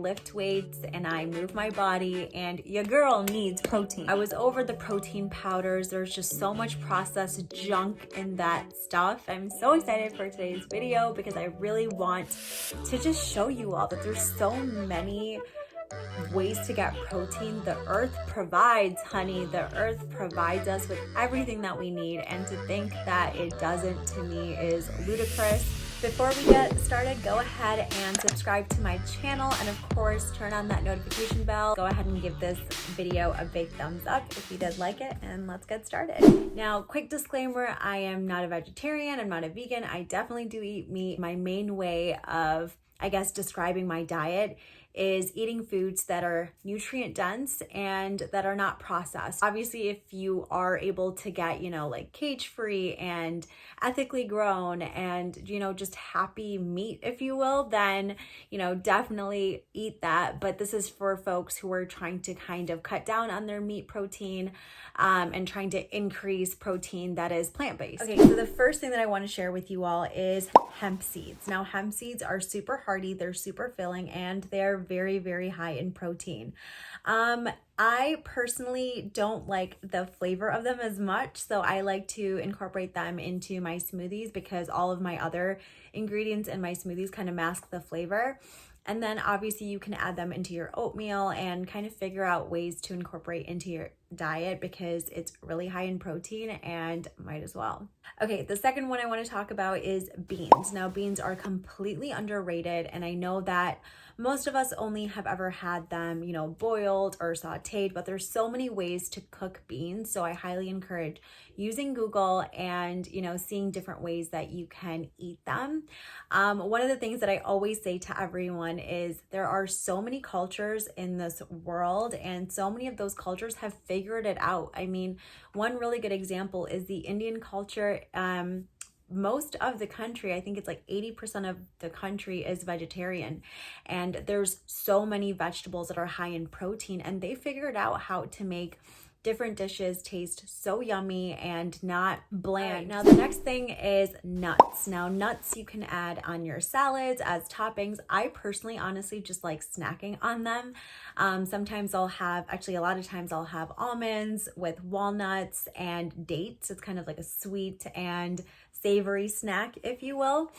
lift weights and I move my body, and your girl needs protein. I was over the protein powders. There's just so much processed junk in that stuff. I'm so excited for today's video because I really want to just show you all that there's so many ways to get protein. The earth provides, honey. The earth provides us with everything that we need, and to think that it doesn't, to me, is ludicrous. Before we get started, go ahead and subscribe to my channel, and of course turn on that notification bell. Go ahead and give this video a big thumbs up if you did like it, and let's get started. Now, quick disclaimer, I am not a vegetarian, I'm not a vegan. I definitely do eat meat. My main way of, I guess, describing my diet is eating foods that are nutrient dense and that are not processed. Obviously, if you are able to get, like cage free and ethically grown and, just happy meat, if you will, then, definitely eat that. But this is for folks who are trying to kind of cut down on their meat protein and trying to increase protein that is plant-based. Okay, so the first thing that I want to share with you all is hemp seeds. Now, hemp seeds are super hearty, they're super filling, and they're very, very high in protein. I personally don't like the flavor of them as much, so I like to incorporate them into my smoothies because all of my other ingredients in my smoothies kind of mask the flavor. And then obviously you can add them into your oatmeal and kind of figure out ways to incorporate into your diet because it's really high in protein and might as well. Okay, the second one I want to talk about is beans. Now, beans are completely underrated, and I know that most of us only have ever had them, boiled or sauteed, but there's so many ways to cook beans. So I highly encourage using Google and, seeing different ways that you can eat them. One of the things that I always say to everyone is there are so many cultures in this world, and so many of those cultures have figured it out. I mean, one really good example is the Indian culture. Most of the country, I think it's like 80% of the country is vegetarian, and there's so many vegetables that are high in protein, and they figured out how to make different dishes taste so yummy and not bland. Right, now the next thing is nuts. Now, nuts you can add on your salads as toppings. I personally honestly just like snacking on them. Sometimes I'll have, actually a lot of times I'll have almonds with walnuts and dates. It's kind of like a sweet and savory snack, if you will.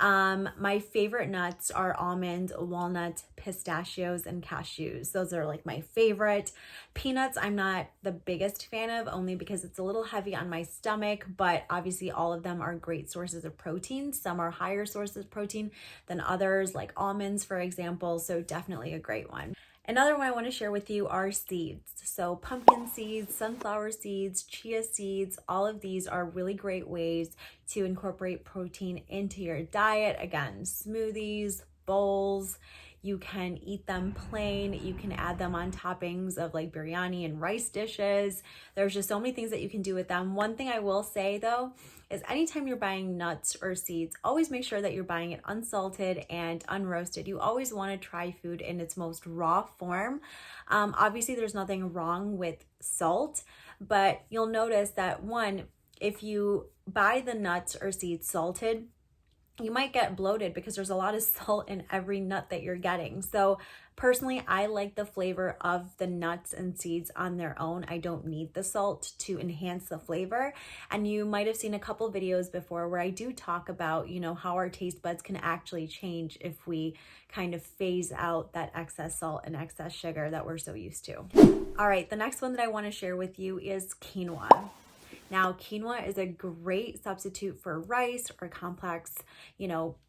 My favorite nuts are almonds, walnuts, pistachios, and cashews. Those are like my favorite. Peanuts, I'm not the biggest fan of, only because it's a little heavy on my stomach, but obviously all of them are great sources of protein. Some are higher sources of protein than others, like almonds, for example, so definitely a great one. Another one I want to share with you are seeds. So pumpkin seeds, sunflower seeds, chia seeds, all of these are really great ways to incorporate protein into your diet. Again, smoothies, bowls. You can eat them plain. You can add them on toppings of like biryani and rice dishes. There's just so many things that you can do with them. One thing I will say though is anytime you're buying nuts or seeds, always make sure that you're buying it unsalted and unroasted. You always want to try food in its most raw form. Obviously, there's nothing wrong with salt, but you'll notice that one, if you buy the nuts or seeds salted, you might get bloated because there's a lot of salt in every nut that you're getting. So personally, I like the flavor of the nuts and seeds on their own. I don't need the salt to enhance the flavor. And you might have seen a couple videos before where I do talk about, how our taste buds can actually change if we kind of phase out that excess salt and excess sugar that we're so used to. All right, the next one that I want to share with you is quinoa. Now, quinoa is a great substitute for rice or complex,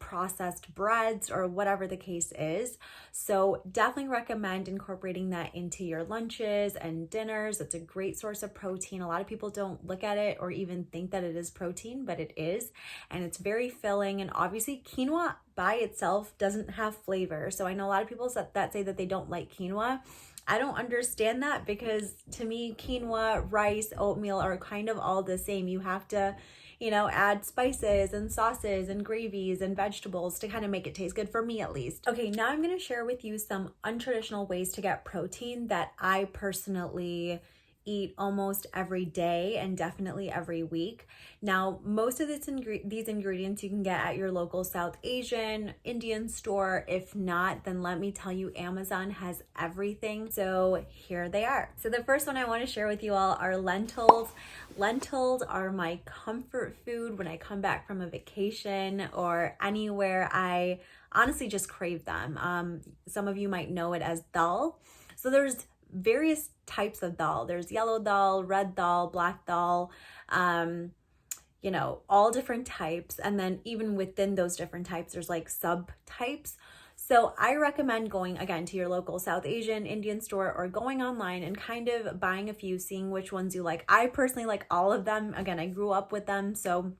processed breads or whatever the case is. So definitely recommend incorporating that into your lunches and dinners. It's a great source of protein. A lot of people don't look at it or even think that it is protein, but it is. And it's very filling. And obviously quinoa by itself doesn't have flavor. So I know a lot of people that say that they don't like quinoa. I don't understand that because to me, quinoa, rice, oatmeal are kind of all the same. You have to, add spices and sauces and gravies and vegetables to kind of make it taste good, for me at least. Okay, now I'm going to share with you some untraditional ways to get protein that I personally eat almost every day and definitely every week. Now, most of these ingredients you can get at your local South Asian, Indian store. If not, then let me tell you, Amazon has everything. So here they are. So the first one I want to share with you all are lentils. Lentils are my comfort food when I come back from a vacation or anywhere. I honestly just crave them. Some of you might know it as dal. So there's various types of dal. There's yellow dal, red dal, black dal, you know, all different types. And then even within those different types, there's like subtypes. So I recommend going again to your local South Asian, Indian store, or going online and kind of buying a few, seeing which ones you like. I personally like all of them. Again, I grew up with them, so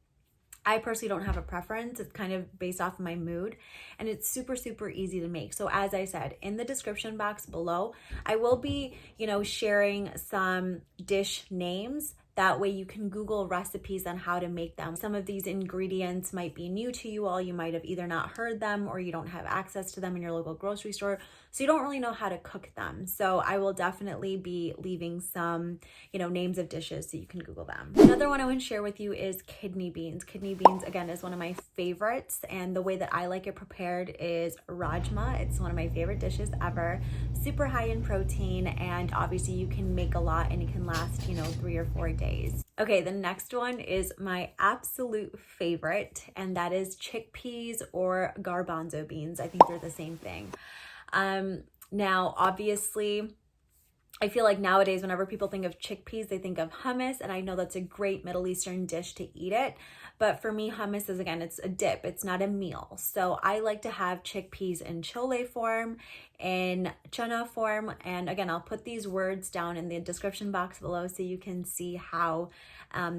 I personally don't have a preference. It's kind of based off of my mood, and it's super, super easy to make. So as I said, in the description box below, I will be, you know, sharing some dish names. That way you can Google recipes on how to make them. Some of these ingredients might be new to you all. You might have either not heard them or you don't have access to them in your local grocery store. So you don't really know how to cook them. So I will definitely be leaving some, you know, names of dishes so you can Google them. Another one I want to share with you is kidney beans. Kidney beans, again, is one of my favorites. And the way that I like it prepared is Rajma. It's one of my favorite dishes ever. Super high in protein, and obviously you can make a lot and it can last, you know, 3 or 4 days. Okay, the next one is my absolute favorite, and that is chickpeas or garbanzo beans. I think they're the same thing. Now, obviously, I feel like nowadays, whenever people think of chickpeas, they think of hummus, and I know that's a great Middle Eastern dish to eat it. But for me, hummus is, again, it's a dip. It's not a meal. So I like to have chickpeas in chole form, in chana form. And again, I'll put these words down in the description box below so you can see how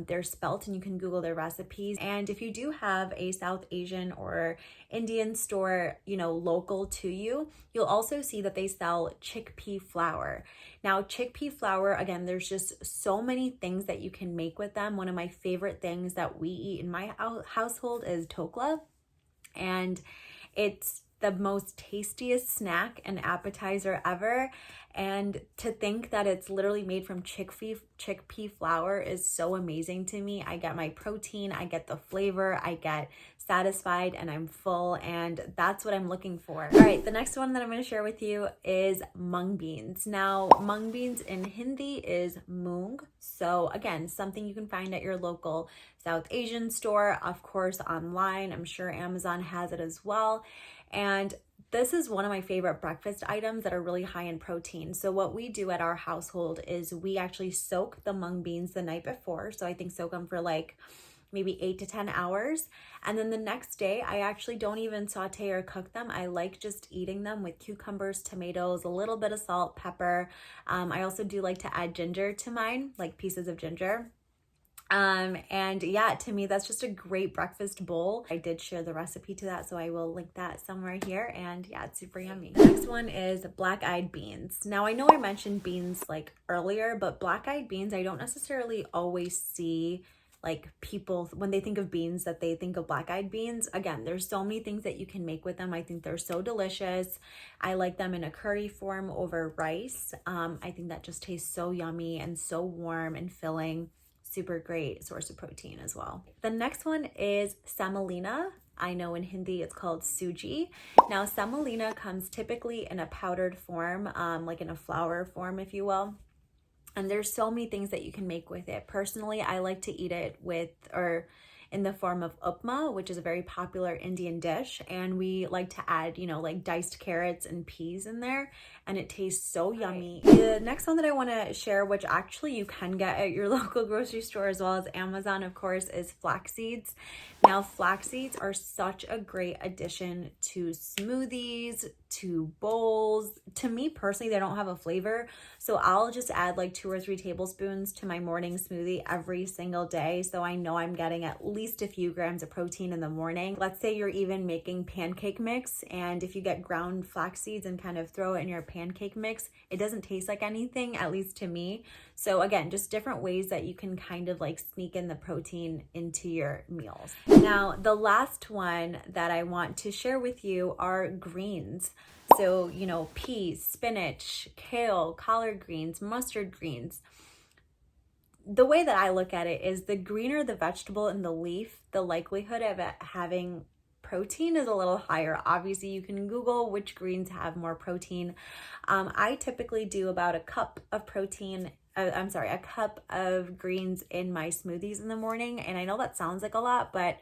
they're spelt, and you can Google their recipes. And if you do have a South Asian or Indian store, you know, local to you, you'll also see that they sell chickpea flour. Now, chickpea flour, again, there's just so many things that you can make with them. One of my favorite things that we eat in my household is Dhokla, and it's the most tastiest snack and appetizer ever. And to think that it's literally made from chickpea flour is so amazing to me. I get my protein, I get the flavor, I get satisfied, and I'm full, and that's what I'm looking for. All right, the next one that I'm going to share with you is mungbeans. Now, mungbeans in Hindi is Moong. So again, something you can find at your local South Asian store, of course, online. I'm sure Amazon has it as well. And this is one of my favorite breakfast items that are really high in protein. So what we do at our household is we actually soak the mung beans the night before. So I think soak them for like maybe 8 to 10 hours. And then the next day, I actually don't even saute or cook them. I like just eating them with cucumbers, tomatoes, a little bit of salt, pepper. I also do like to add ginger to mine, like pieces of ginger. And yeah, to me, that's just a great breakfast bowl. I did share the recipe to that, so I will link that somewhere here. And yeah, it's super yummy. The next one is black-eyed beans. Now, I know I mentioned beans like earlier, but black-eyed beans, I don't necessarily always see like people, when they think of beans, that they think of black-eyed beans. Again, there's so many things that you can make with them. I think they're so delicious. I like them in a curry form over rice. I think that just tastes so yummy and so warm and filling. Super great source of protein as well. The next one is semolina. I know in Hindi it's called sooji. Now, semolina comes typically in a powdered form, like in a flour form, if you will. And there's so many things that you can make with it. Personally, I like to eat it with, or in the form of upma, which is a very popular Indian dish. And we like to add, you know, like diced carrots and peas in there, and it tastes so yummy. The next one that I want to share, which actually you can get at your local grocery store as well as Amazon, of course, is flax seeds. Now, flax seeds are such a great addition to smoothies, to bowls. To me personally, they don't have a flavor, so I'll just add like 2 or 3 tablespoons to my morning smoothie every single day, so I know I'm getting at least a few grams of protein in the morning. Let's say you're even making pancake mix, and if you get ground flax seeds and kind of throw it in your pancake mix, it doesn't taste like anything, at least to me. So again, just different ways that you can kind of like sneak in the protein into your meals. Now, the last one that I want to share with you are greens. So, you know, peas, spinach, kale, collard greens, mustard greens. the way that I look at it is the greener the vegetable in the leaf, the likelihood of it having protein is a little higher. Obviously, you can Google which greens have more protein. I typically do about a cup of protein. A cup of greens in my smoothies in the morning. And I know that sounds like a lot, but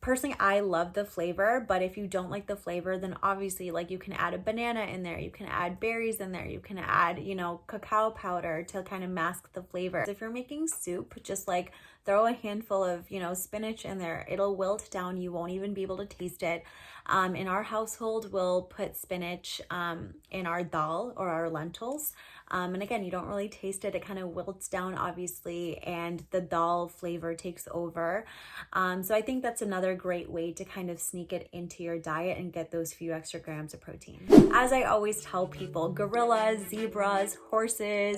personally, I love the flavor. But if you don't like the flavor, then obviously, like, you can add a banana in there, you can add berries in there, you can add, you know, cacao powder to kind of mask the flavor. If you're making soup, just like throw a handful of, you know, spinach in there. It'll wilt down. You won't even be able to taste it. In our household, we'll put spinach in our dal or our lentils. And again, you don't really taste it. It kind of wilts down, obviously, and the dal flavor takes over. So I think that's another great way to kind of sneak it into your diet and get those few extra grams of protein. As I always tell people, gorillas, zebras, horses,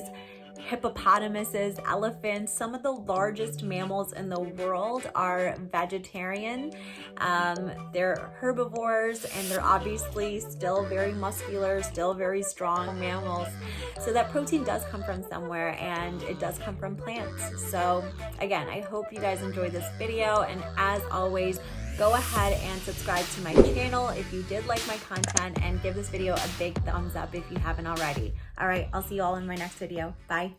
hippopotamuses, elephants, some of the largest mammals in the world are vegetarian. They're herbivores, and they're obviously still very muscular, still very strong mammals. So that protein does come from somewhere, and it does come from plants. So again, I hope you guys enjoyed this video, and as always, go ahead and subscribe to my channel if you did like my content, and give this video a big thumbs up if you haven't already. All right, I'll see you all in my next video. Bye.